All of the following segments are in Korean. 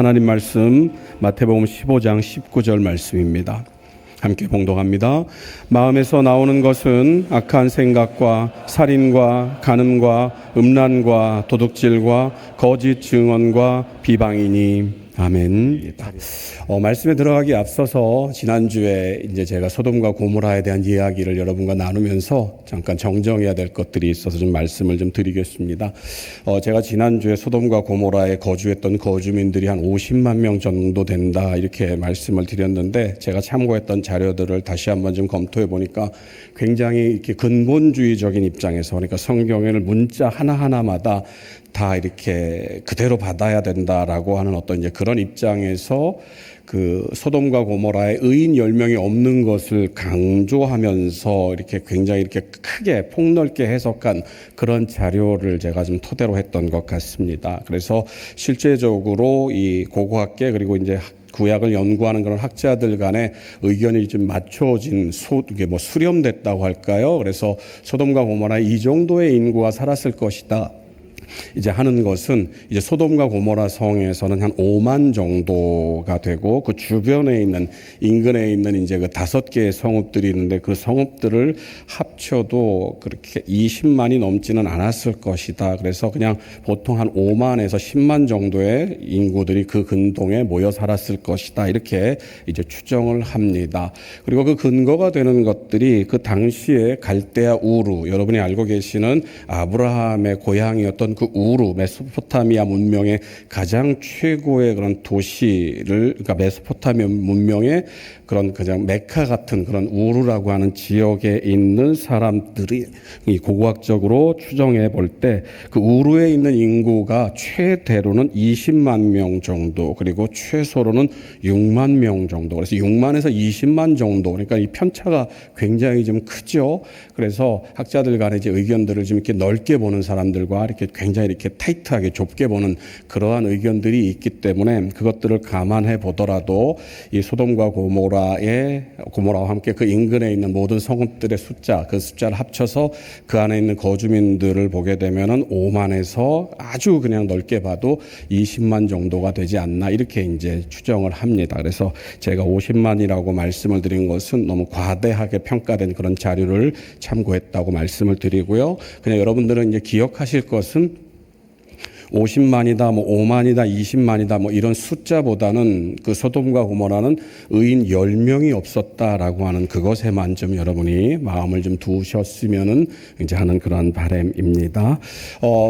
하나님 말씀 마태복음 15장 19절 말씀입니다. 함께 봉독합니다. 마음에서 나오는 것은 악한 생각과 살인과 간음과 음란과 도둑질과 거짓 증언과 비방이니 아멘. 말씀에 들어가기 앞서서 지난주에 이제 제가 소돔과 고모라에 대한 이야기를 여러분과 나누면서 잠깐 정정해야 될 것들이 있어서 좀 말씀을 좀 드리겠습니다. 제가 지난주에 소돔과 고모라에 거주했던 거주민들이 한 50만 명 정도 된다 이렇게 말씀을 드렸는데, 제가 참고했던 자료들을 다시 한번 좀 검토해 보니까 굉장히 이렇게 근본주의적인 입장에서, 그러니까 성경에는 문자 하나하나마다 다 이렇게 그대로 받아야 된다라고 하는 어떤 이제 그런 입장에서 그 소돔과 고모라에 의인 10명이 없는 것을 강조하면서 이렇게 굉장히 이렇게 크게 폭넓게 해석한 그런 자료를 제가 좀 토대로 했던 것 같습니다. 그래서 실제적으로 이 고고학계 그리고 이제 구약을 연구하는 그런 학자들 간의 의견이 좀 맞춰진 이게 뭐 수렴됐다고 할까요? 그래서 소돔과 고모라에 이 정도의 인구가 살았을 것이다 이제 하는 것은, 이제 소돔과 고모라 성에서는 한 5만 정도가 되고, 그 주변에 있는 인근에 있는 이제 그 5개의 성읍들이 있는데 그 성읍들을 합쳐도 그렇게 20만이 넘지는 않았을 것이다. 그래서 그냥 보통 한 5만에서 10만 정도의 인구들이 그 근동에 모여 살았을 것이다. 이렇게 이제 추정을 합니다. 그리고 그 근거가 되는 것들이 그 당시에 갈대아 우루, 여러분이 알고 계시는 아브라함의 고향이었던 그 우루, 메소포타미아 문명의 가장 최고의 그런 도시를, 그러니까 메소포타미아 문명의 그런 가장 메카 같은 그런 우루라고 하는 지역에 있는 사람들이 이 고고학적으로 추정해 볼 때 그 우루에 있는 인구가 최대로는 20만 명 정도, 그리고 최소로는 6만 명 정도. 그래서 6만에서 20만 정도. 그러니까 이 편차가 굉장히 좀 크죠. 그래서 학자들 간의 이제 의견들을 좀 이렇게 넓게 보는 사람들과 이렇게 굉장히 이렇게 타이트하게 좁게 보는 그러한 의견들이 있기 때문에, 그것들을 감안해 보더라도 이 소돔과 고모라와 함께 그 인근에 있는 모든 성읍들의 숫자, 그 숫자를 합쳐서 그 안에 있는 거주민들을 보게 되면은 5만에서 아주 그냥 넓게 봐도 20만 정도가 되지 않나 이렇게 이제 추정을 합니다. 그래서 제가 50만이라고 말씀을 드린 것은 너무 과대하게 평가된 그런 자료를 참고했다고 말씀을 드리고요. 그냥 여러분들은 이제 기억하실 것은 50만이다, 뭐 5만이다, 20만이다, 뭐 이런 숫자보다는 그 소돔과 고모라는 의인 10명이 없었다라고 하는 그것에만 좀 여러분이 마음을 좀 두셨으면은 이제 하는 그런 바람입니다.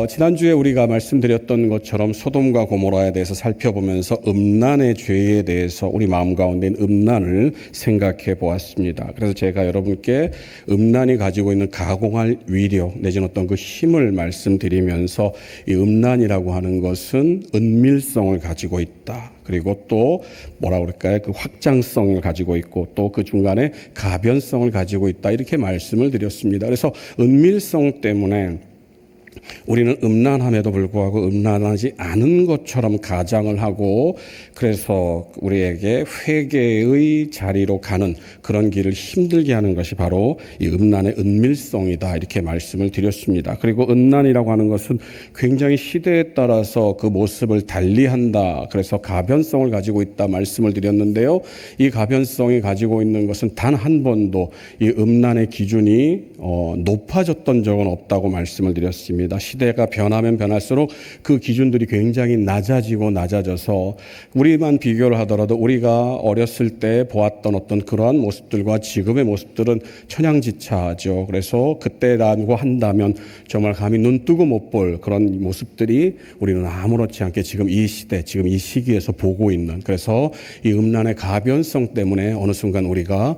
지난주에 우리가 말씀드렸던 것처럼 소돔과 고모라에 대해서 살펴보면서 음란의 죄에 대해서 우리 마음 가운데 있는 음란을 생각해 보았습니다. 그래서 제가 여러분께 음란이 가지고 있는 가공할 위력 내지는 어떤 그 힘을 말씀드리면서, 이 음란이 라고 하는 것은 은밀성을 가지고 있다. 그리고 또 뭐라 그럴까요? 그 확장성을 가지고 있고, 또 그 중간에 가변성을 가지고 있다. 이렇게 말씀을 드렸습니다. 그래서 은밀성 때문에 우리는 음란함에도 불구하고 음란하지 않은 것처럼 가장을 하고, 그래서 우리에게 회개의 자리로 가는 그런 길을 힘들게 하는 것이 바로 이 음란의 은밀성이다 이렇게 말씀을 드렸습니다. 그리고 음란이라고 하는 것은 굉장히 시대에 따라서 그 모습을 달리한다. 그래서 가변성을 가지고 있다 말씀을 드렸는데요. 이 가변성이 가지고 있는 것은 단 한 번도 이 음란의 기준이 높아졌던 적은 없다고 말씀을 드렸습니다. 시대가 변하면 변할수록 그 기준들이 굉장히 낮아져서 우리만 비교를 하더라도 우리가 어렸을 때 보았던 어떤 그러한 모습들과 지금의 모습들은 천양지차죠. 그래서 그때라고 한다면 정말 감히 눈 뜨고 못 볼 그런 모습들이 우리는 아무렇지 않게 지금 이 시대, 지금 이 시기에서 보고 있는, 그래서 이 음란의 가변성 때문에 어느 순간 우리가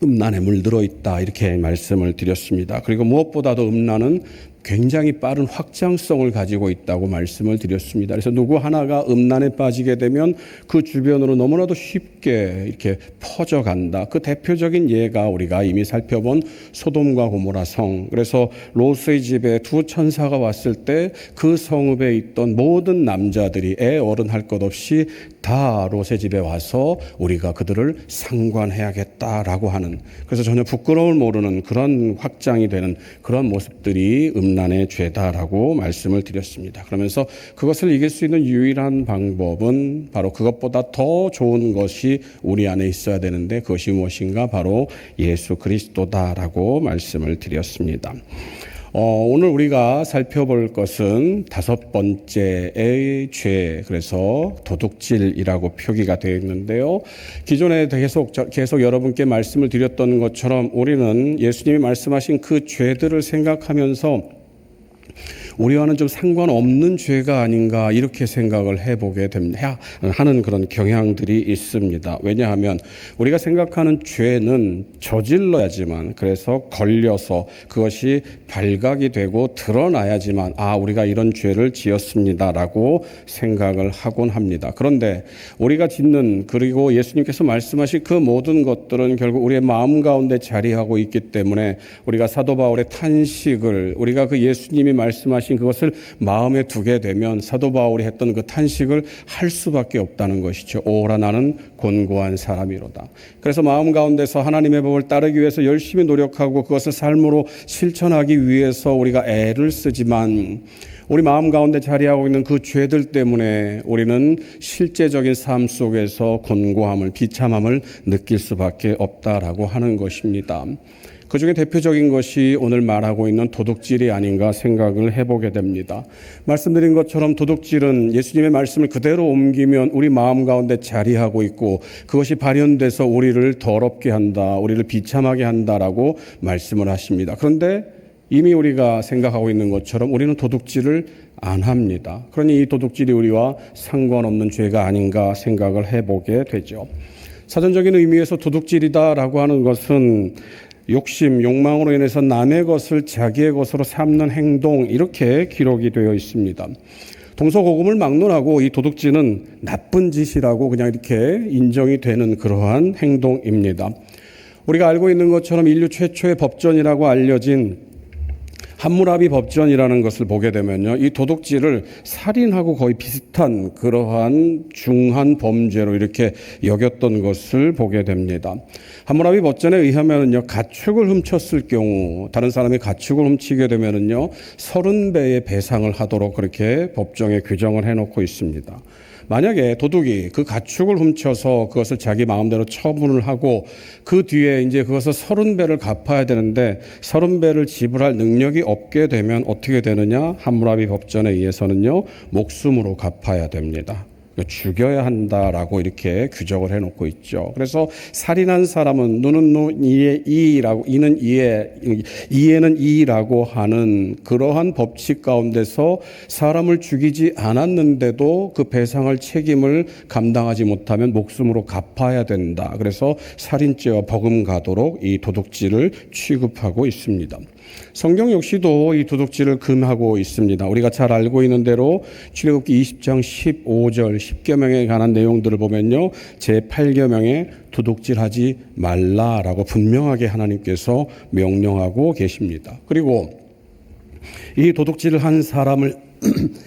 음란에 물들어 있다 이렇게 말씀을 드렸습니다. 그리고 무엇보다도 음란은 굉장히 빠른 확장성을 가지고 있다고 말씀을 드렸습니다. 그래서 누구 하나가 음란에 빠지게 되면 그 주변으로 너무나도 쉽게 이렇게 퍼져간다. 그 대표적인 예가 우리가 이미 살펴본 소돔과 고모라 성. 그래서 롯의 집에 두 천사가 왔을 때 그 성읍에 있던 모든 남자들이 애 어른 할 것 없이 다 롯의 집에 와서 우리가 그들을 상관해야겠다라고 하는, 그래서 전혀 부끄러움을 모르는 그런 확장이 되는 그런 모습들이 음란의 죄다라고 말씀을 드렸습니다. 그러면서 그것을 이길 수 있는 유일한 방법은 바로 그것보다 더 좋은 것이 우리 안에 있어야 되는데 그것이 무엇인가? 바로 예수 그리스도다라고 말씀을 드렸습니다. 오늘 우리가 살펴볼 것은 다섯 번째의 죄, 그래서 도둑질이라고 표기가 되어 있는데요. 기존에 계속 여러분께 말씀을 드렸던 것처럼 우리는 예수님이 말씀하신 그 죄들을 생각하면서 우리와는 좀 상관없는 죄가 아닌가 이렇게 생각을 해보게 하는 그런 경향들이 있습니다. 왜냐하면 우리가 생각하는 죄는 저질러야지만, 그래서 걸려서 그것이 발각이 되고 드러나야지만 우리가 이런 죄를 지었습니다라고 생각을 하곤 합니다. 그런데 우리가 짓는, 그리고 예수님께서 말씀하신 그 모든 것들은 결국 우리의 마음 가운데 자리하고 있기 때문에 우리가 사도 바울의 탄식을, 우리가 그 예수님이 말씀하신 그것을 마음에 두게 되면 사도 바울이 했던 그 탄식을 할 수밖에 없다는 것이죠. 오라 나는 곤고한 사람이로다. 그래서 마음 가운데서 하나님의 법을 따르기 위해서 열심히 노력하고 그것을 삶으로 실천하기 위해서 우리가 애를 쓰지만 우리 마음 가운데 자리하고 있는 그 죄들 때문에 우리는 실제적인 삶 속에서 곤고함을, 비참함을 느낄 수밖에 없다라고 하는 것입니다. 그 중에 대표적인 것이 오늘 말하고 있는 도둑질이 아닌가 생각을 해보게 됩니다. 말씀드린 것처럼 도둑질은 예수님의 말씀을 그대로 옮기면 우리 마음 가운데 자리하고 있고 그것이 발현돼서 우리를 더럽게 한다, 우리를 비참하게 한다라고 말씀을 하십니다. 그런데 이미 우리가 생각하고 있는 것처럼 우리는 도둑질을 안 합니다. 그러니 이 도둑질이 우리와 상관없는 죄가 아닌가 생각을 해보게 되죠. 사전적인 의미에서 도둑질이다라고 하는 것은 욕심, 욕망으로 인해서 남의 것을 자기의 것으로 삼는 행동, 이렇게 기록이 되어 있습니다. 동서고금을 막론하고 이 도둑질은 나쁜 짓이라고 그냥 이렇게 인정이 되는 그러한 행동입니다. 우리가 알고 있는 것처럼 인류 최초의 법전이라고 알려진 함무라비 법전이라는 것을 보게 되면요, 이 도둑질을 살인하고 거의 비슷한 그러한 중한 범죄로 이렇게 여겼던 것을 보게 됩니다. 함무라비 법전에 의하면요, 가축을 훔쳤을 경우, 다른 사람이 가축을 훔치게 되면요 30배의 배상을 하도록 그렇게 법정에 규정을 해놓고 있습니다. 만약에 도둑이 그 가축을 훔쳐서 그것을 자기 마음대로 처분을 하고 그 뒤에 이제 그것을 30배를 갚아야 되는데 30배를 지불할 능력이 없게 되면 어떻게 되느냐? 함무라비 법전에 의해서는요, 목숨으로 갚아야 됩니다. 죽여야 한다라고 이렇게 규정을 해놓고 있죠. 그래서 살인한 사람은 눈은 눈, 이에 이라고, 이는 이에, 이에는 이라고 하는 그러한 법칙 가운데서 사람을 죽이지 않았는데도 그 배상할 책임을 감당하지 못하면 목숨으로 갚아야 된다. 그래서 살인죄와 버금가도록 이 도둑질을 취급하고 있습니다. 성경 역시도 이 도둑질을 금하고 있습니다. 우리가 잘 알고 있는 대로 출애굽기 20장 15절 10계명에 관한 내용들을 보면요, 제8계명에 도둑질하지 말라라고 분명하게 하나님께서 명령하고 계십니다. 그리고 이 도둑질을 한 사람을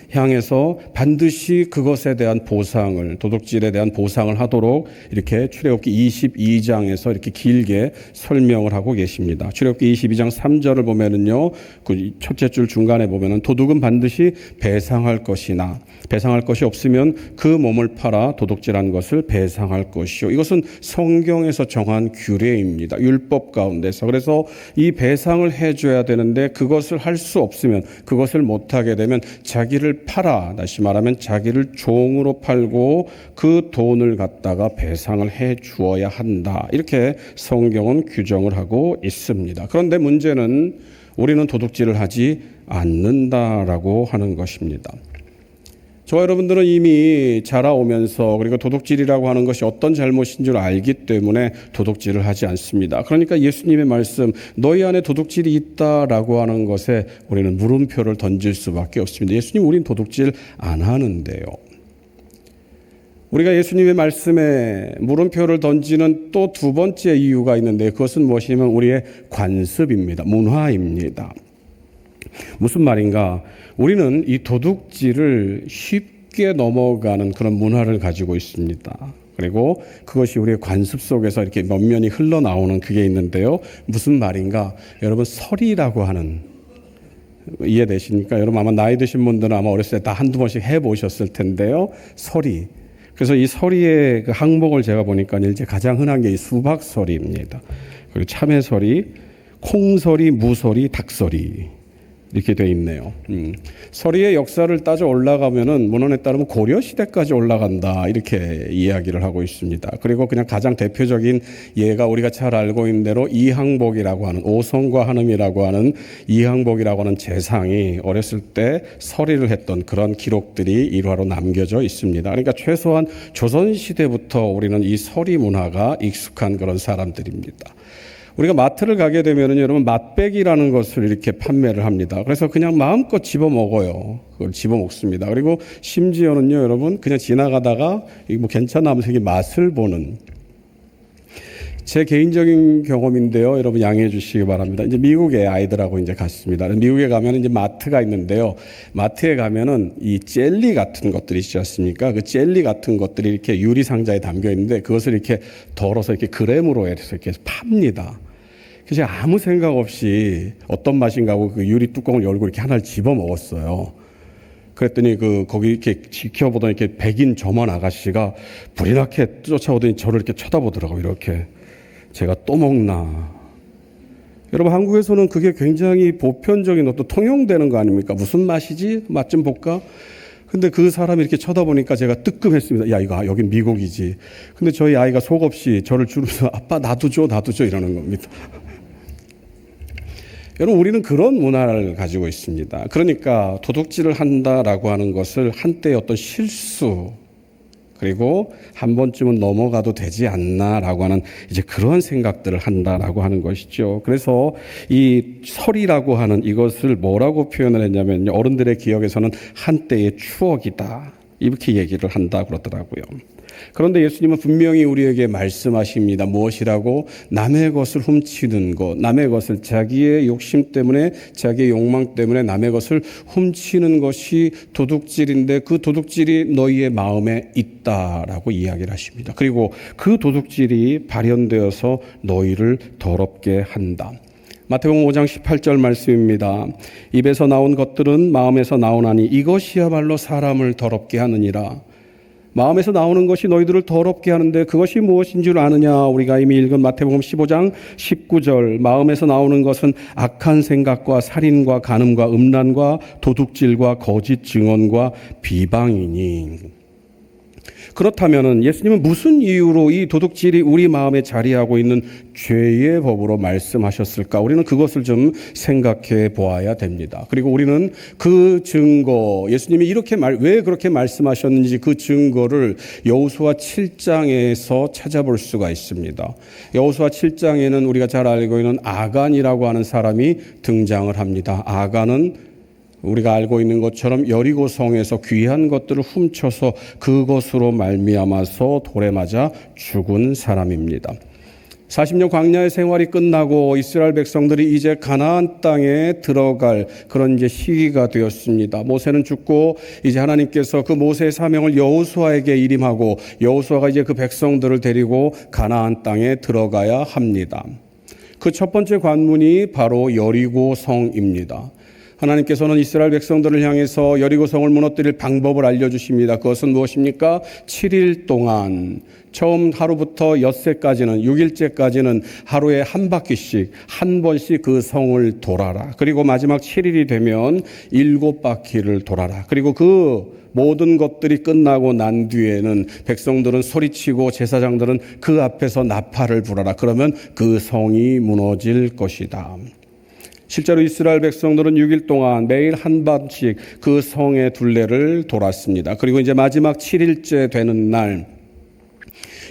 향해서 반드시 그것에 대한 보상을, 도둑질에 대한 보상을 하도록 이렇게 출애굽기 22장에서 이렇게 길게 설명을 하고 계십니다. 출애굽기 22장 3절을 보면은요, 그 첫째 줄 중간에 보면은 도둑은 반드시 배상할 것이나 배상할 것이 없으면 그 몸을 팔아 도둑질한 것을 배상할 것이요. 이것은 성경에서 정한 규례입니다. 율법 가운데서. 그래서 이 배상을 해줘야 되는데 그것을 할 수 없으면, 그것을 못하게 되면 자기를 팔아, 다시 말하면 자기를 종으로 팔고 그 돈을 갖다가 배상을 해 주어야 한다. 이렇게 성경은 규정을 하고 있습니다. 그런데 문제는 우리는 도둑질을 하지 않는다라고 하는 것입니다. 저와 여러분들은 이미 자라오면서, 그리고 도둑질이라고 하는 것이 어떤 잘못인 줄 알기 때문에 도둑질을 하지 않습니다. 그러니까 예수님의 말씀, 너희 안에 도둑질이 있다라고 하는 것에 우리는 물음표를 던질 수밖에 없습니다. 예수님, 우린 도둑질 안 하는데요. 우리가 예수님의 말씀에 물음표를 던지는 또 두 번째 이유가 있는데, 그것은 무엇이냐면 우리의 관습입니다. 문화입니다. 무슨 말인가? 우리는 이 도둑질을 쉽게 넘어가는 그런 문화를 가지고 있습니다. 그리고 그것이 우리의 관습 속에서 이렇게 면면이 흘러나오는 그게 있는데요. 무슨 말인가? 여러분, 설이라고 하는, 이해되십니까? 여러분 아마 나이 드신 분들은 아마 어렸을 때 다 한두 번씩 해보셨을 텐데요. 서리. 그래서 이 서리의 그 항목을 제가 보니까 이제 가장 흔한 게 이 수박서리입니다. 그리고 참외서리, 콩서리, 무서리, 닭서리 이렇게 돼 있네요. 서리의 역사를 따져 올라가면은 문헌에 따르면 고려 시대까지 올라간다 이렇게 이야기를 하고 있습니다. 그리고 그냥 가장 대표적인 예가 우리가 잘 알고 있는 대로 이항복이라고 하는 오성과 한음이라고 하는 이항복이라고 하는 재상이 어렸을 때 서리를 했던 그런 기록들이 일화로 남겨져 있습니다. 그러니까 최소한 조선 시대부터 우리는 이 서리 문화가 익숙한 그런 사람들입니다. 우리가 마트를 가게 되면은 여러분 맛백이라는 것을 이렇게 판매를 합니다. 그래서 그냥 마음껏 집어 먹어요. 그걸 집어 먹습니다. 그리고 심지어는요, 여러분 그냥 지나가다가 이거 뭐 괜찮아 하면서 이게 맛을 보는 제 개인적인 경험인데요. 여러분 양해해 주시기 바랍니다. 이제 미국에 아이들하고 이제 갔습니다. 미국에 가면 이제 마트가 있는데요. 마트에 가면은 이 젤리 같은 것들이 있지 않습니까? 그 젤리 같은 것들이 이렇게 유리 상자에 담겨 있는데 그것을 이렇게 덜어서 이렇게 그램으로 해서 이렇게 팝니다. 그래서 제가 아무 생각 없이 어떤 맛인가 하고 그 유리 뚜껑을 열고 이렇게 하나를 집어 먹었어요. 그랬더니 거기 이렇게 지켜보던 이렇게 백인 점원 아가씨가 불이 나게 쫓아오더니 저를 이렇게 쳐다보더라고요. 이렇게. 제가 또 먹나. 여러분 한국에서는 그게 굉장히 보편적인 어떤 통용되는 거 아닙니까? 무슨 맛이지? 맛 좀 볼까? 근데 그 사람이 이렇게 쳐다보니까 제가 뜨끔했습니다. 야, 이거 여긴 미국이지. 근데 저희 아이가 속없이 저를 주면서 아빠 나도 줘 이러는 겁니다. 여러분 우리는 그런 문화를 가지고 있습니다. 그러니까 도둑질을 한다라고 하는 것을 한때 어떤 실수 그리고 한 번쯤은 넘어가도 되지 않나라고 하는 이제 그런 생각들을 한다라고 하는 것이죠. 그래서 이 설이라고 하는 이것을 뭐라고 표현을 했냐면 어른들의 기억에서는 한때의 추억이다 이렇게 얘기를 한다 그러더라고요. 그런데 예수님은 분명히 우리에게 말씀하십니다. 무엇이라고? 남의 것을 훔치는 것, 남의 것을 자기의 욕심 때문에 자기의 욕망 때문에 남의 것을 훔치는 것이 도둑질인데 그 도둑질이 너희의 마음에 있다라고 이야기를 하십니다. 그리고 그 도둑질이 발현되어서 너희를 더럽게 한다. 마태복음 5장 18절 말씀입니다. 입에서 나온 것들은 마음에서 나오나니 이것이야말로 사람을 더럽게 하느니라. 마음에서 나오는 것이 너희들을 더럽게 하는데 그것이 무엇인 줄 아느냐? 우리가 이미 읽은 마태복음 15장 19절 마음에서 나오는 것은 악한 생각과 살인과 간음과 음란과 도둑질과 거짓 증언과 비방이니. 그렇다면 예수님은 무슨 이유로 이 도둑질이 우리 마음에 자리하고 있는 죄의 법으로 말씀하셨을까? 우리는 그것을 좀 생각해 보아야 됩니다. 그리고 우리는 그 증거, 예수님이 왜 그렇게 말씀하셨는지 그 증거를 여호수아 7장에서 찾아볼 수가 있습니다. 여호수아 7장에는 우리가 잘 알고 있는 아간이라고 하는 사람이 등장을 합니다. 아간은 우리가 알고 있는 것처럼 여리고성에서 귀한 것들을 훔쳐서 그것으로 말미암아서 돌에 맞아 죽은 사람입니다. 40년 광야의 생활이 끝나고 이스라엘 백성들이 이제 가나안 땅에 들어갈 그런 이제 시기가 되었습니다. 모세는 죽고 이제 하나님께서 그 모세의 사명을 여호수아에게 일임하고 여호수아가 이제 그 백성들을 데리고 가나안 땅에 들어가야 합니다. 그 첫 번째 관문이 바로 여리고성입니다. 하나님께서는 이스라엘 백성들을 향해서 여리고성을 무너뜨릴 방법을 알려주십니다. 그것은 무엇입니까? 7일 동안 처음 하루부터 엿새까지는 6일째까지는 하루에 한 바퀴씩 한 번씩 그 성을 돌아라. 그리고 마지막 7일이 되면 7바퀴를 돌아라. 그리고 그 모든 것들이 끝나고 난 뒤에는 백성들은 소리치고 제사장들은 그 앞에서 나팔을 불어라. 그러면 그 성이 무너질 것이다. 실제로 이스라엘 백성들은 6일 동안 매일 한 번씩 그 성의 둘레를 돌았습니다. 그리고 이제 마지막 7일째 되는 날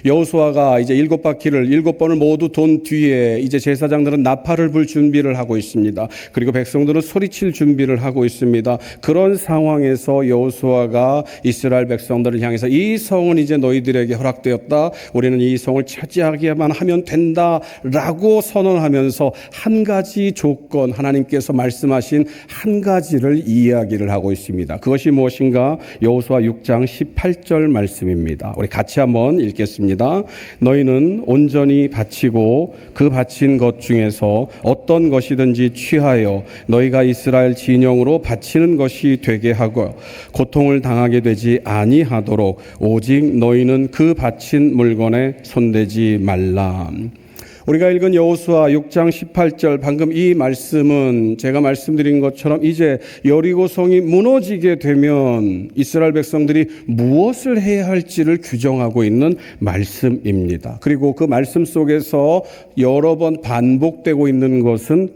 여호수아가 이제 7바퀴를 7번을 모두 돈 뒤에 이제 제사장들은 나팔을 불 준비를 하고 있습니다. 그리고 백성들은 소리칠 준비를 하고 있습니다. 그런 상황에서 여호수아가 이스라엘 백성들을 향해서 이 성은 이제 너희들에게 허락되었다. 우리는 이 성을 차지하기만 하면 된다라고 선언하면서 한 가지 조건, 하나님께서 말씀하신 한 가지를 이야기를 하고 있습니다. 그것이 무엇인가? 여호수아 6장 18절 말씀입니다. 우리 같이 한번 읽겠습니다. 말씀하십니다. 너희는 온전히 바치고 그 바친 것 중에서 어떤 것이든지 취하여 너희가 이스라엘 진영으로 바치는 것이 되게 하고 고통을 당하게 되지 아니하도록 오직 너희는 그 바친 물건에 손대지 말라. 우리가 읽은 여호수아 6장 18절 방금 이 말씀은 제가 말씀드린 것처럼 이제 여리고성이 무너지게 되면 이스라엘 백성들이 무엇을 해야 할지를 규정하고 있는 말씀입니다. 그리고 그 말씀 속에서 여러 번 반복되고 있는 것은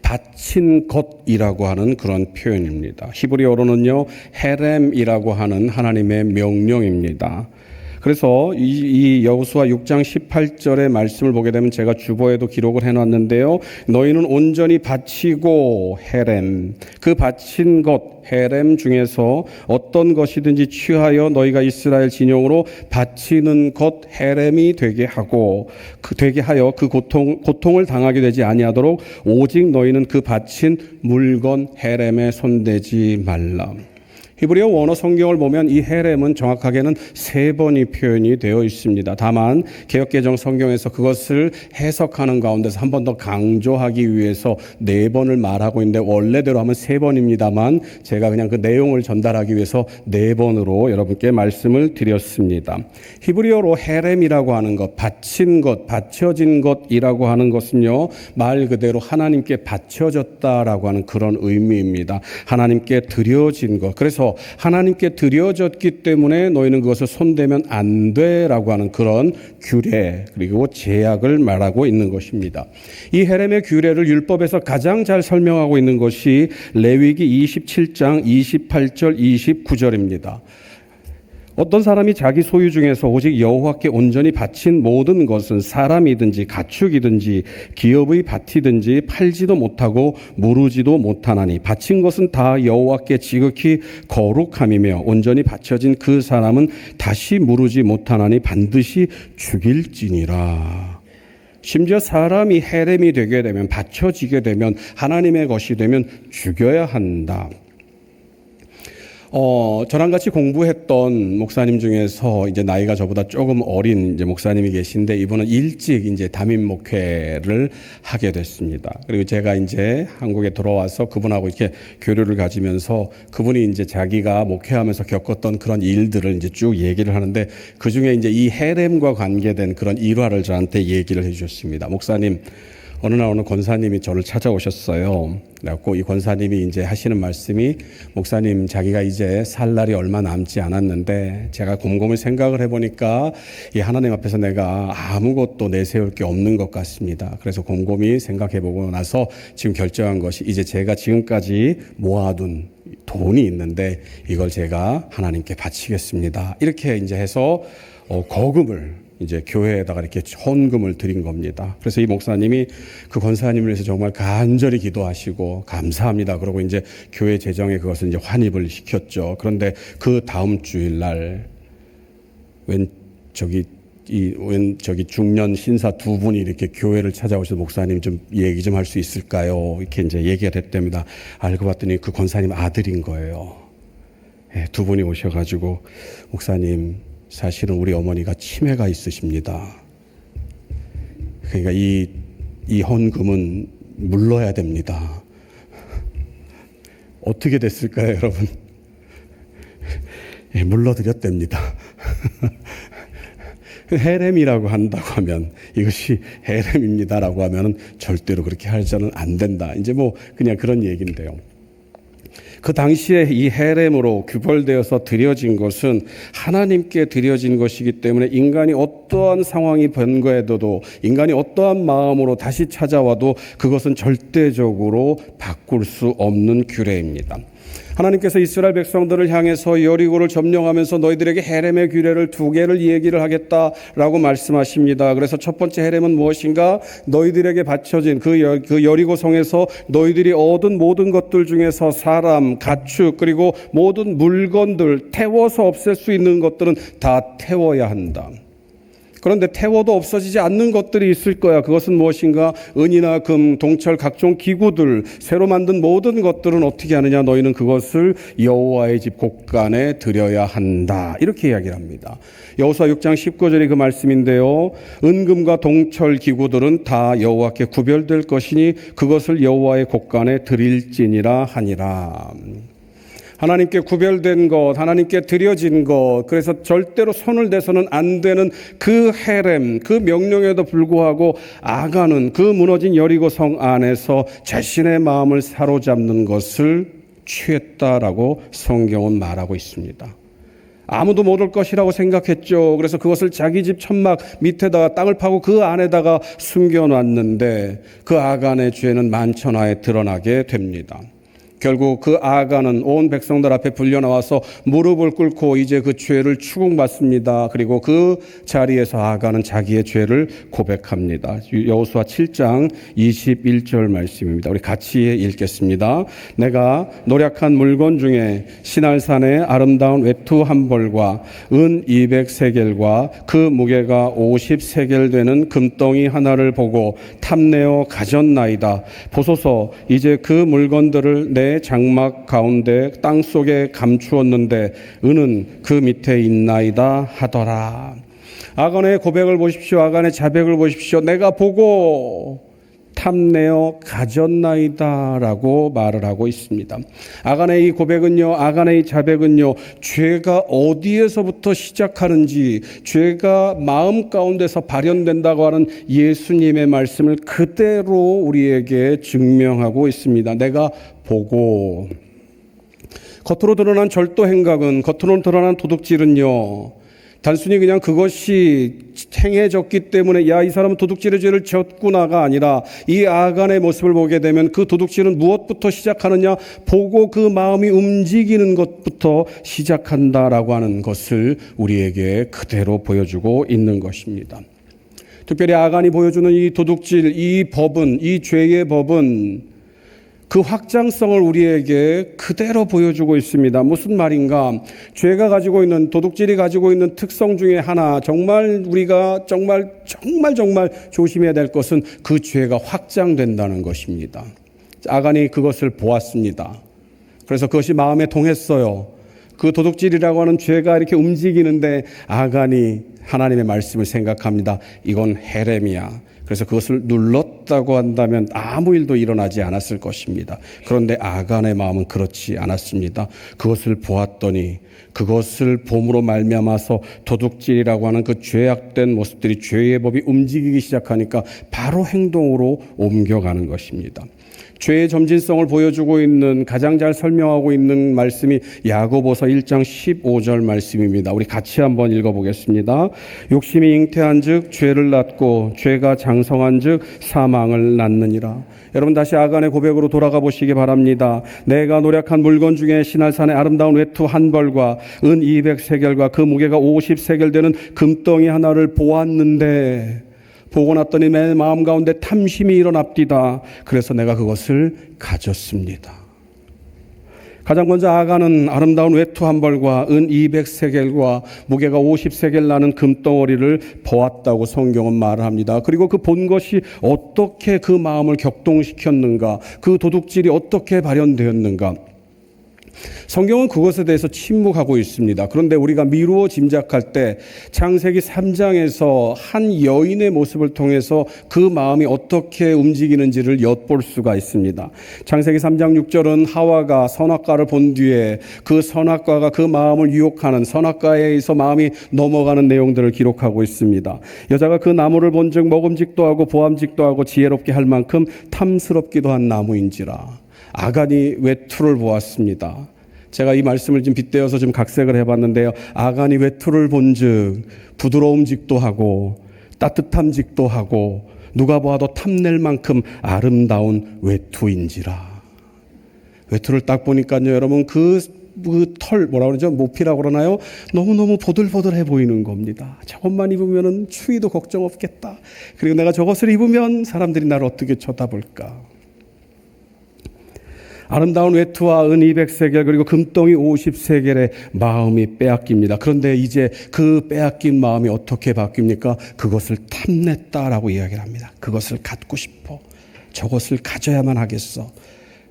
바친 것이라고 하는 그런 표현입니다. 히브리어로는요 헤렘이라고 하는 하나님의 명령입니다. 그래서 이 여호수아 6장 18절의 말씀을 보게 되면 제가 주보에도 기록을 해놨는데요. 너희는 온전히 바치고 헤렘, 그 바친 것 헤렘 중에서 어떤 것이든지 취하여 너희가 이스라엘 진영으로 바치는 것 헤렘이 되게 하여 그 고통을 당하게 되지 아니하도록 오직 너희는 그 바친 물건 헤렘에 손대지 말라. 히브리어 원어 성경을 보면 이 헤렘은 정확하게는 3번이 표현이 되어 있습니다. 다만 개역개정 성경에서 그것을 해석하는 가운데서 한 번 더 강조하기 위해서 4번을 말하고 있는데 원래대로 하면 3번입니다만 제가 그냥 그 내용을 전달하기 위해서 4번으로 여러분께 말씀을 드렸습니다. 히브리어로 헤렘이라고 하는 것, 바친 것, 바쳐진 것이라고 하는 것은요, 말 그대로 하나님께 바쳐졌다라고 하는 그런 의미입니다. 하나님께 드려진 것. 그래서 하나님께 드려졌기 때문에 너희는 그것을 손대면 안 돼라고 하는 그런 규례 그리고 제약을 말하고 있는 것입니다. 이 헤렘의 규례를 율법에서 가장 잘 설명하고 있는 것이 레위기 27장 28절 29절입니다. 어떤 사람이 자기 소유 중에서 오직 여호와께 온전히 바친 모든 것은 사람이든지 가축이든지 기업의 밭이든지 팔지도 못하고 무르지도 못하나니 바친 것은 다 여호와께 지극히 거룩함이며 온전히 바쳐진 그 사람은 다시 무르지 못하나니 반드시 죽일지니라. 심지어 사람이 헤렘이 되게 되면 바쳐지게 되면 하나님의 것이 되면 죽여야 한다. 저랑 같이 공부했던 목사님 중에서 이제 나이가 저보다 조금 어린 이제 목사님이 계신데 이분은 일찍 이제 담임 목회를 하게 됐습니다. 그리고 제가 이제 한국에 돌아와서 그분하고 이렇게 교류를 가지면서 그분이 이제 자기가 목회하면서 겪었던 그런 일들을 이제 쭉 얘기를 하는데 그 중에 이제 이 헤렘과 관계된 그런 일화를 저한테 얘기를 해주셨습니다. 목사님, 어느 날 어느 권사님이 저를 찾아오셨어요. 그래갖고 이 권사님이 이제 하시는 말씀이 목사님, 자기가 이제 살 날이 얼마 남지 않았는데 제가 곰곰이 생각을 해보니까 이 하나님 앞에서 내가 아무것도 내세울 게 없는 것 같습니다. 그래서 곰곰이 생각해보고 나서 지금 결정한 것이 이제 제가 지금까지 모아둔 돈이 있는데 이걸 제가 하나님께 바치겠습니다. 이렇게 이제 해서 거금을 이제 교회에다가 이렇게 헌금을 드린 겁니다. 그래서 이 목사님이 그 권사님을 위해서 정말 간절히 기도하시고 감사합니다. 그러고 이제 교회 재정에 그것을 이제 환입을 시켰죠. 그런데 그 다음 주일날 저기 중년 신사 2분이 이렇게 교회를 찾아오셔서 목사님 좀 얘기 좀 할 수 있을까요? 이렇게 이제 얘기가 됐답니다. 알고 봤더니 그 권사님 아들인 거예요. 2분이 오셔가지고 목사님, 사실은 우리 어머니가 치매가 있으십니다. 그러니까 이 헌금은 물러야 됩니다. 어떻게 됐을까요, 여러분? 물러드렸답니다. 헤렘이라고 한다고 하면 이것이 헤렘입니다라고 하면은 절대로 그렇게 하자는 안 된다. 이제 뭐 그냥 그런 얘기인데요. 그 당시에 이 헤렘으로 규벌되어서 드려진 것은 하나님께 드려진 것이기 때문에 인간이 어떠한 상황이 변거해도 인간이 어떠한 마음으로 다시 찾아와도 그것은 절대적으로 바꿀 수 없는 규례입니다. 하나님께서 이스라엘 백성들을 향해서 여리고를 점령하면서 너희들에게 헤렘의 규례를 2개를 얘기를 하겠다라고 말씀하십니다. 그래서 첫 번째 헤렘은 무엇인가? 너희들에게 바쳐진 그 여리고 성에서 너희들이 얻은 모든 것들 중에서 사람, 가축, 그리고 모든 물건들 태워서 없앨 수 있는 것들은 다 태워야 한다. 그런데 태워도 없어지지 않는 것들이 있을 거야. 그것은 무엇인가? 은이나 금, 동철, 각종 기구들, 새로 만든 모든 것들은 어떻게 하느냐? 너희는 그것을 여호와의 집 곳간에 드려야 한다. 이렇게 이야기를 합니다. 여호수아 6장 19절이 그 말씀인데요. 은금과 동철 기구들은 다 여호와께 구별될 것이니 그것을 여호와의 곳간에 드릴지니라 하니라. 하나님께 구별된 것, 하나님께 드려진 것, 그래서 절대로 손을 대서는 안 되는 그 헤렘, 그 명령에도 불구하고 아간은 그 무너진 여리고 성 안에서 자신의 마음을 사로잡는 것을 취했다라고 성경은 말하고 있습니다. 아무도 못 올 것이라고 생각했죠. 그래서 그것을 자기 집 천막 밑에다가 땅을 파고 그 안에다가 숨겨놨는데 그 아간의 죄는 만천하에 드러나게 됩니다. 결국 그 아간은 온 백성들 앞에 불려나와서 무릎을 꿇고 이제 그 죄를 추궁받습니다. 그리고 그 자리에서 아간은 자기의 죄를 고백합니다. 여호수아 7장 21절 말씀입니다. 우리 같이 읽겠습니다. 내가 노략한 물건 중에 시날산의 아름다운 외투 한 벌과 은 200세겔과 그 무게가 50세겔 되는 금덩이 하나를 보고 탐내어 가졌나이다. 보소서, 이제 그 물건들을 내 장막 가운데 땅 속에 감추었는데 은은 그 밑에 있나이다 하더라. 아간의 고백을 보십시오. 아간의 자백을 보십시오. 내가 보고 탐내어 가졌나이다 라고 말을 하고 있습니다. 아간의 이 고백은요, 아간의 이 자백은요, 죄가 어디에서부터 시작하는지, 죄가 마음 가운데서 발현된다고 하는 예수님의 말씀을 그대로 우리에게 증명하고 있습니다. 내가 보고, 겉으로 드러난 절도 행각은, 겉으로 드러난 도둑질은요, 단순히 그냥 그것이 행해졌기 때문에 야, 이 사람은 도둑질의 죄를 졌구나가 아니라 이 아간의 모습을 보게 되면 그 도둑질은 무엇부터 시작하느냐? 보고 그 마음이 움직이는 것부터 시작한다라고 하는 것을 우리에게 그대로 보여주고 있는 것입니다. 특별히 아간이 보여주는 이 도둑질, 이 법은, 이 죄의 법은 그 확장성을 우리에게 그대로 보여주고 있습니다. 무슨 말인가? 죄가 가지고 있는, 도둑질이 가지고 있는 특성 중에 하나, 정말 우리가 정말 조심해야 될 것은 그 죄가 확장된다는 것입니다. 아간이 그것을 보았습니다. 그래서 그것이 마음에 동했어요. 그 도둑질이라고 하는 죄가 이렇게 움직이는데 아간이 하나님의 말씀을 생각합니다. 이건 헤렘이야. 그래서 그것을 눌렀다고 한다면 아무 일도 일어나지 않았을 것입니다. 그런데 아간의 마음은 그렇지 않았습니다. 그것을 보았더니 그것을 봄으로 말미암아서 도둑질이라고 하는 그 죄악된 모습들이, 죄의 법이 움직이기 시작하니까 바로 행동으로 옮겨가는 것입니다. 죄의 점진성을 보여주고 있는, 가장 잘 설명하고 있는 말씀이 야고보서 1장 15절 말씀입니다. 우리 같이 한번 읽어보겠습니다. 욕심이 잉태한 즉 죄를 낳고 죄가 장성한 즉 사망을 낳느니라. 여러분, 다시 아간의 고백으로 돌아가 보시기 바랍니다. 내가 노략한 물건 중에 시날산의 아름다운 외투 한 벌과 은 200세겔과 그 무게가 50세겔 되는 금덩이 하나를 보았는데, 보고 났더니 내 마음 가운데 탐심이 일어납디다. 그래서 내가 그것을 가졌습니다. 가장 먼저 아간은 아름다운 외투 한 벌과 은 200세겔과 무게가 50세겔 나는 금덩어리를 보았다고 성경은 말을 합니다. 그리고 그 본 것이 어떻게 그 마음을 격동시켰는가, 그 도둑질이 어떻게 발현되었는가, 성경은 그것에 대해서 침묵하고 있습니다. 그런데 우리가 미루어 짐작할 때 창세기 3장에서 한 여인의 모습을 통해서 그 마음이 어떻게 움직이는지를 엿볼 수가 있습니다. 창세기 3장 6절은 하와가 선악과를 본 뒤에 그 선악과가 그 마음을 유혹하는, 선악과에서 마음이 넘어가는 내용들을 기록하고 있습니다. 여자가 그 나무를 본즉 먹음직도 하고 보암직도 하고 지혜롭게 할 만큼 탐스럽기도 한 나무인지라. 아간이 외투를 보았습니다. 제가 이 말씀을 좀 빗대어서 좀 각색을 해봤는데요. 아간이 외투를 본즉 부드러움직도 하고 따뜻함직도 하고 누가 보아도 탐낼 만큼 아름다운 외투인지라. 외투를 딱 보니까요, 여러분, 그 털, 뭐라 그러죠? 모피라고 그러나요? 너무너무 보들보들해 보이는 겁니다. 저것만 입으면은 추위도 걱정 없겠다. 그리고 내가 저것을 입으면 사람들이 나를 어떻게 쳐다볼까? 아름다운 외투와 은 200세겔 그리고 금덩이 50세겔의 마음이 빼앗깁니다. 그런데 이제 그 빼앗긴 마음이 어떻게 바뀝니까? 그것을 탐냈다라고 이야기를 합니다. 그것을 갖고 싶어. 저것을 가져야만 하겠어.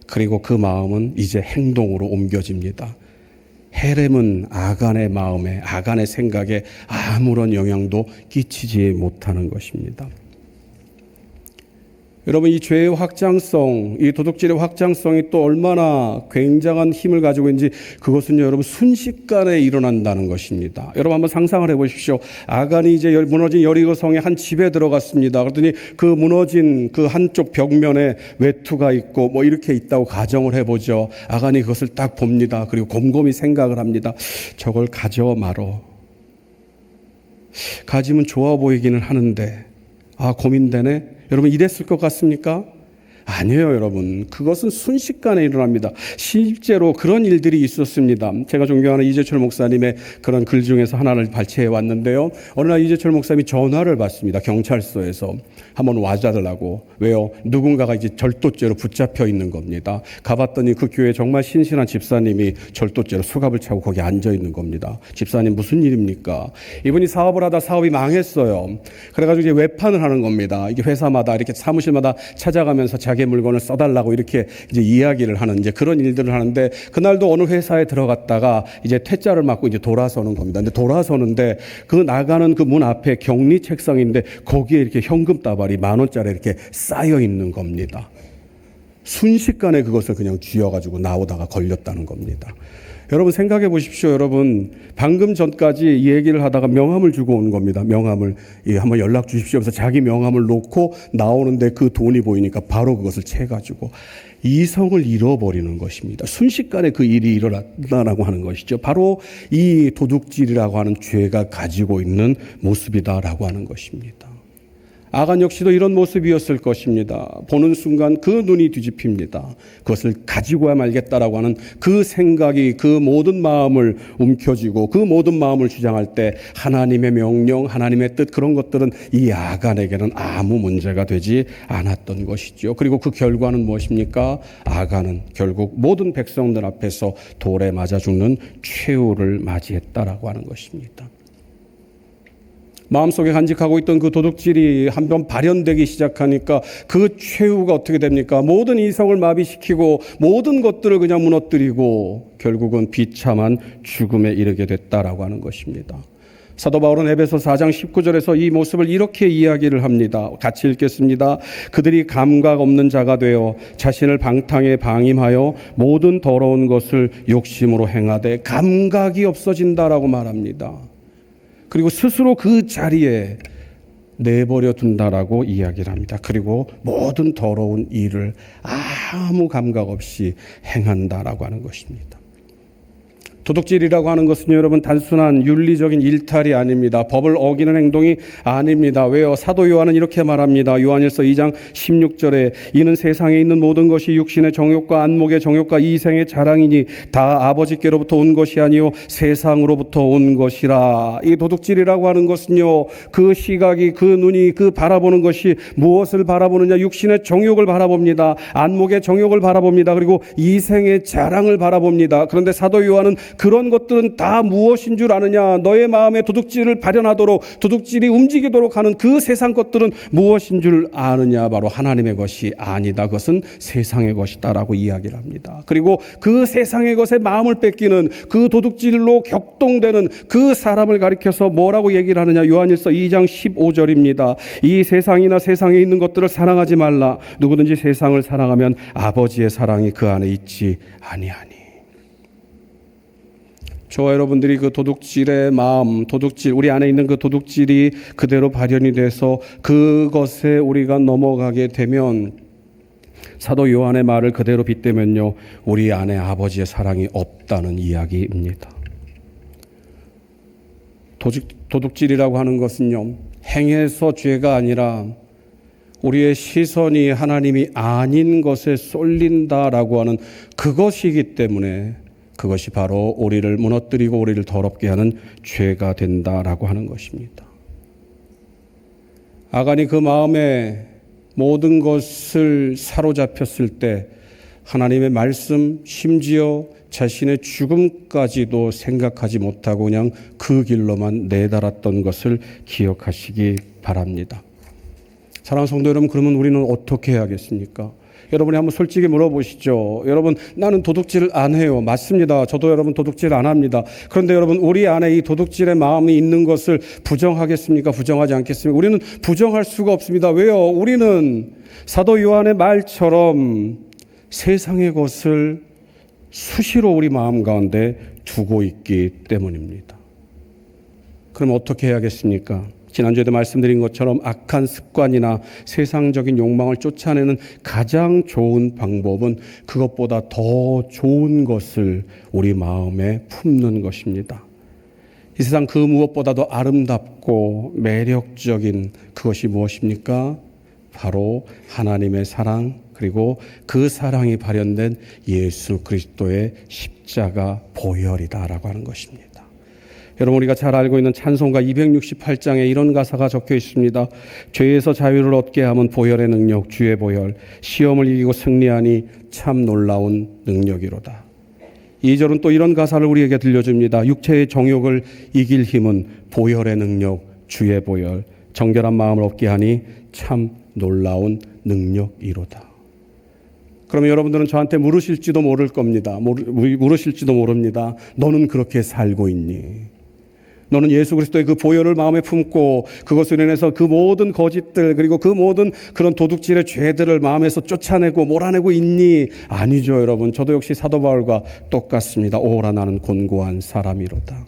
그리고 그 마음은 이제 행동으로 옮겨집니다. 헤렘은 아간의 마음에, 아간의 생각에 아무런 영향도 끼치지 못하는 것입니다. 여러분, 이 죄의 확장성, 이 도둑질의 확장성이 또 얼마나 굉장한 힘을 가지고 있는지 그것은 여러분 순식간에 일어난다는 것입니다. 여러분 한번 상상을 해보십시오. 아간이 이제 무너진 여리고 성의 한 집에 들어갔습니다. 그랬더니 그 무너진 그 한쪽 벽면에 외투가 있고 뭐 이렇게 있다고 가정을 해보죠. 아간이 그것을 딱 봅니다. 그리고 곰곰이 생각을 합니다. 저걸 가져 말어. 가지면 좋아 보이기는 하는데 고민되네. 여러분 이랬을 것 같습니까? 아니에요, 여러분. 그것은 순식간에 일어납니다. 실제로 그런 일들이 있었습니다. 제가 존경하는 이재철 목사님의 그런 글 중에서 하나를 발췌해 왔는데요. 어느 날 이재철 목사님이 전화를 받습니다. 경찰서에서 한번 와달라고. 왜요? 누군가가 이제 절도죄로 붙잡혀 있는 겁니다. 가봤더니 그 교회 정말 신실한 집사님이 절도죄로 수갑을 차고 거기 앉아 있는 겁니다. 집사님 무슨 일입니까? 이분이 사업을 하다 사업이 망했어요. 그래가지고 이제 외판을 하는 겁니다. 이게 회사마다 이렇게 사무실마다 찾아가면서 자기 물건을 써달라고 이렇게 이제 이야기를 하는 이제 그런 일들을 하는데, 그날도 어느 회사에 들어갔다가 이제 퇴짜를 맞고 이제 돌아서는 겁니다. 근데 돌아서는데 그 나가는 그 문 앞에 격리 책상인데 거기에 이렇게 현금 다발이 10,000원짜리 이렇게 쌓여 있는 겁니다. 순식간에 그것을 그냥 쥐어가지고 나오다가 걸렸다는 겁니다. 여러분 생각해 보십시오. 여러분 방금 전까지 이 얘기를 하다가 명함을 주고 온 겁니다. 명함을 한번 연락 주십시오. 그래서 자기 명함을 놓고 나오는데 그 돈이 보이니까 바로 그것을 채가지고 이성을 잃어버리는 것입니다. 순식간에 그 일이 일어났다라고 하는 것이죠. 바로 이 도둑질이라고 하는 죄가 가지고 있는 모습이다라고 하는 것입니다. 아간 역시도 이런 모습이었을 것입니다. 보는 순간 그 눈이 뒤집힙니다. 그것을 가지고야 말겠다라고 하는 그 생각이 그 모든 마음을 움켜쥐고 그 모든 마음을 주장할 때 하나님의 명령, 하나님의 뜻 그런 것들은 이 아간에게는 아무 문제가 되지 않았던 것이죠. 그리고 그 결과는 무엇입니까? 아간은 결국 모든 백성들 앞에서 돌에 맞아 죽는 최후를 맞이했다라고 하는 것입니다. 마음속에 간직하고 있던 그 도둑질이 한번 발현되기 시작하니까 그 최후가 어떻게 됩니까? 모든 이성을 마비시키고 모든 것들을 그냥 무너뜨리고 결국은 비참한 죽음에 이르게 됐다라고 하는 것입니다. 사도 바울은 에베소 4장 19절에서 이 모습을 이렇게 이야기를 합니다. 같이 읽겠습니다. 그들이 감각 없는 자가 되어 자신을 방탕에 방임하여 모든 더러운 것을 욕심으로 행하되 감각이 없어진다라고 말합니다. 그리고 스스로 그 자리에 내버려 둔다라고 이야기를 합니다. 그리고 모든 더러운 일을 아무 감각 없이 행한다라고 하는 것입니다. 도둑질이라고 하는 것은 여러분 단순한 윤리적인 일탈이 아닙니다. 법을 어기는 행동이 아닙니다. 왜요? 사도 요한은 이렇게 말합니다. 요한일서 2장 16절에 이는 세상에 있는 모든 것이 육신의 정욕과 안목의 정욕과 이생의 자랑이니 다 아버지께로부터 온 것이 아니요 세상으로부터 온 것이라. 이 도둑질이라고 하는 것은요, 그 시각이, 그 눈이, 그 바라보는 것이 무엇을 바라보느냐? 육신의 정욕을 바라봅니다. 안목의 정욕을 바라봅니다. 그리고 이생의 자랑을 바라봅니다. 그런데 사도 요한은 그런 것들은 다 무엇인 줄 아느냐? 너의 마음에 도둑질을 발현하도록, 도둑질이 움직이도록 하는 그 세상 것들은 무엇인 줄 아느냐? 바로 하나님의 것이 아니다. 그것은 세상의 것이다 라고 이야기를 합니다. 그리고 그 세상의 것에 마음을 뺏기는, 그 도둑질로 격동되는 그 사람을 가리켜서 뭐라고 얘기를 하느냐? 요한일서 2장 15절입니다. 이 세상이나 세상에 있는 것들을 사랑하지 말라. 누구든지 세상을 사랑하면 아버지의 사랑이 그 안에 있지 아니하니. 저와 여러분들이 그 도둑질의 마음, 도둑질, 우리 안에 있는 그 도둑질이 그대로 발현이 돼서 그것에 우리가 넘어가게 되면, 사도 요한의 말을 그대로 빗대면요, 우리 안에 아버지의 사랑이 없다는 이야기입니다. 도둑질이라고 하는 것은요, 행해서 죄가 아니라 우리의 시선이 하나님이 아닌 것에 쏠린다라고 하는 그것이기 때문에 그것이 바로 우리를 무너뜨리고 우리를 더럽게 하는 죄가 된다라고 하는 것입니다. 아간이 그 마음에 모든 것을 사로잡혔을 때 하나님의 말씀, 심지어 자신의 죽음까지도 생각하지 못하고 그냥 그 길로만 내달았던 것을 기억하시기 바랍니다. 사랑하는 성도 여러분, 그러면 우리는 어떻게 해야겠습니까? 여러분이 한번 솔직히 물어보시죠. 여러분, 나는 도둑질 안 해요. 맞습니다. 저도 여러분 도둑질 안 합니다. 그런데 여러분, 우리 안에 이 도둑질의 마음이 있는 것을 부정하겠습니까? 부정하지 않겠습니까? 우리는 부정할 수가 없습니다. 왜요? 우리는 사도 요한의 말처럼 세상의 것을 수시로 우리 마음 가운데 두고 있기 때문입니다. 그럼 어떻게 해야겠습니까? 지난주에도 말씀드린 것처럼 악한 습관이나 세상적인 욕망을 쫓아내는 가장 좋은 방법은 그것보다 더 좋은 것을 우리 마음에 품는 것입니다. 이 세상 그 무엇보다도 아름답고 매력적인 그것이 무엇입니까? 바로 하나님의 사랑, 그리고 그 사랑이 발현된 예수 그리스도의 십자가 보혈이다라고 하는 것입니다. 여러분, 우리가 잘 알고 있는 찬송가 268장에 이런 가사가 적혀 있습니다. 죄에서 자유를 얻게 함은 보혈의 능력, 주의 보혈, 시험을 이기고 승리하니 참 놀라운 능력이로다. 2절은 또 이런 가사를 우리에게 들려줍니다. 육체의 정욕을 이길 힘은 보혈의 능력, 주의 보혈, 정결한 마음을 얻게 하니 참 놀라운 능력이로다. 그러면 여러분들은 저한테 물으실지도 모를 겁니다. 물으실지도 모릅니다. 너는 그렇게 살고 있니? 너는 예수 그리스도의 그 보혈을 마음에 품고 그것으로 인해서 그 모든 거짓들, 그리고 그 모든 그런 도둑질의 죄들을 마음에서 쫓아내고 몰아내고 있니? 아니죠, 여러분. 저도 역시 사도 바울과 똑같습니다. 오라 나는 곤고한 사람이로다.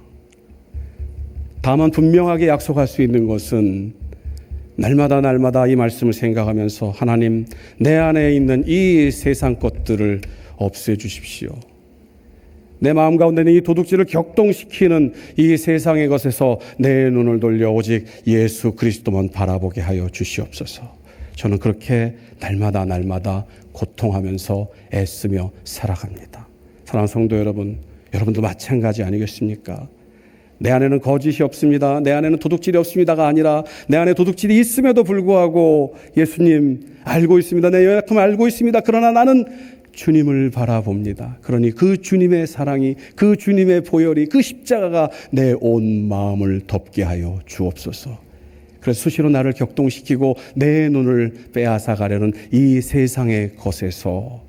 다만 분명하게 약속할 수 있는 것은 날마다 이 말씀을 생각하면서 하나님, 내 안에 있는 이 세상 것들을 없애주십시오. 내 마음 가운데는 이 도둑질을 격동시키는 이 세상의 것에서 내 눈을 돌려 오직 예수 그리스도만 바라보게 하여 주시옵소서. 저는 그렇게 날마다 고통하면서 애쓰며 살아갑니다. 사랑하는 성도 여러분, 여러분도 마찬가지 아니겠습니까? 내 안에는 거짓이 없습니다. 내 안에는 도둑질이 없습니다가 아니라 내 안에 도둑질이 있음에도 불구하고 예수님 알고 있습니다. 내 연약함을 알고 있습니다. 그러나 나는 주님을 바라봅니다. 그러니 그 주님의 사랑이, 그 주님의 보혈이, 그 십자가가 내 온 마음을 덮게 하여 주옵소서. 그래서 수시로 나를 격동시키고 내 눈을 빼앗아 가려는 이 세상의 것에서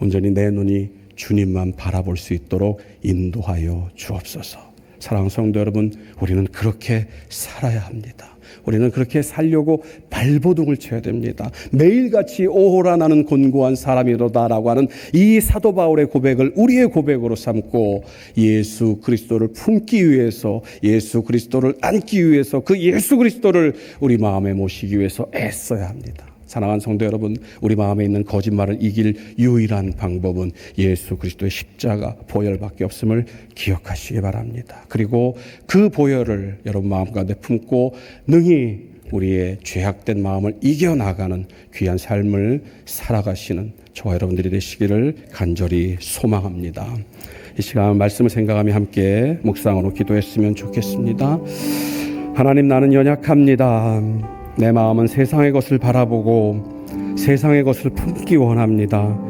온전히 내 눈이 주님만 바라볼 수 있도록 인도하여 주옵소서. 사랑하는 성도 여러분, 우리는 그렇게 살아야 합니다. 우리는 그렇게 살려고 발버둥을 쳐야 됩니다. 매일같이 오호라 나는 곤고한 사람이로다라고 하는 이 사도 바울의 고백을 우리의 고백으로 삼고 예수 그리스도를 품기 위해서, 예수 그리스도를 안기 위해서, 그 예수 그리스도를 우리 마음에 모시기 위해서 애써야 합니다. 사랑하는 성도 여러분, 우리 마음에 있는 거짓말을 이길 유일한 방법은 예수 그리스도의 십자가 보혈밖에 없음을 기억하시기 바랍니다. 그리고 그 보혈을 여러분 마음 가운데 품고 능히 우리의 죄악된 마음을 이겨나가는 귀한 삶을 살아가시는 저와 여러분들이 되시기를 간절히 소망합니다. 이 시간 말씀을 생각하며 함께 묵상으로 기도했으면 좋겠습니다. 하나님, 나는 연약합니다. 내 마음은 세상의 것을 바라보고 세상의 것을 품기 원합니다.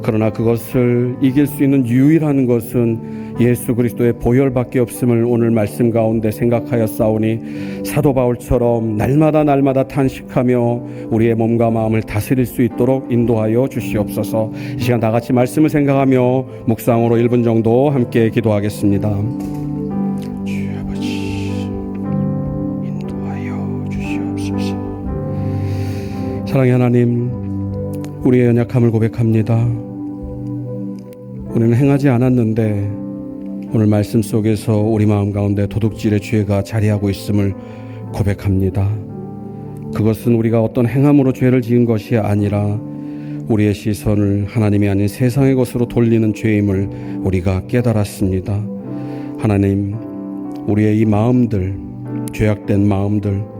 그러나 그것을 이길 수 있는 유일한 것은 예수 그리스도의 보혈밖에 없음을 오늘 말씀 가운데 생각하였사오니 사도 바울처럼 날마다 탄식하며 우리의 몸과 마음을 다스릴 수 있도록 인도하여 주시옵소서. 이 시간 다 같이 말씀을 생각하며 묵상으로 1분 정도 함께 기도하겠습니다. 사랑의 하나님, 우리의 연약함을 고백합니다. 우리는 행하지 않았는데 오늘 말씀 속에서 우리 마음 가운데 도둑질의 죄가 자리하고 있음을 고백합니다. 그것은 우리가 어떤 행함으로 죄를 지은 것이 아니라 우리의 시선을 하나님이 아닌 세상의 것으로 돌리는 죄임을 우리가 깨달았습니다. 하나님, 우리의 이 마음들, 죄악된 마음들,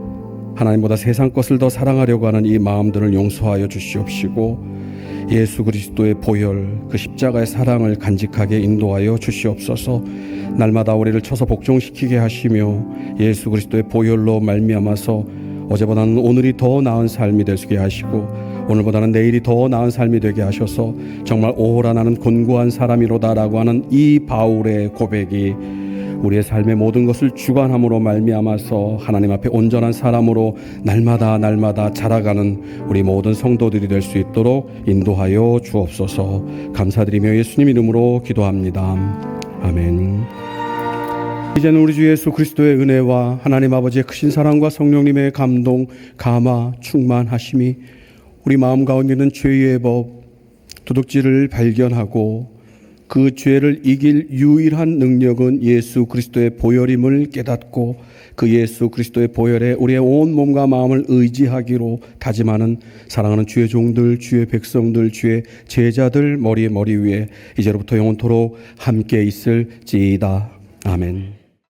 하나님보다 세상 것을 더 사랑하려고 하는 이 마음들을 용서하여 주시옵시고 예수 그리스도의 보혈, 그 십자가의 사랑을 간직하게 인도하여 주시옵소서. 날마다 우리를 쳐서 복종시키게 하시며 예수 그리스도의 보혈로 말미암아서 어제보다는 오늘이 더 나은 삶이 되게 하시고 오늘보다는 내일이 더 나은 삶이 되게 하셔서 정말 오호라 나는 곤고한 사람이로다라고 하는 이 바울의 고백이 우리의 삶의 모든 것을 주관함으로 말미암아서 하나님 앞에 온전한 사람으로 날마다 자라가는 우리 모든 성도들이 될 수 있도록 인도하여 주옵소서. 감사드리며 예수님 이름으로 기도합니다. 아멘. 이제는 우리 주 예수 그리스도의 은혜와 하나님 아버지의 크신 사랑과 성령님의 감동, 감화, 충만하심이 우리 마음 가운데 있는 죄의 법, 도둑질을 발견하고 그 죄를 이길 유일한 능력은 예수 그리스도의 보혈임을 깨닫고 그 예수 그리스도의 보혈에 우리의 온 몸과 마음을 의지하기로 다짐하는 사랑하는 주의 종들, 주의 백성들, 주의 제자들 머리 위에 이제로부터 영원토록 함께 있을지이다. 아멘.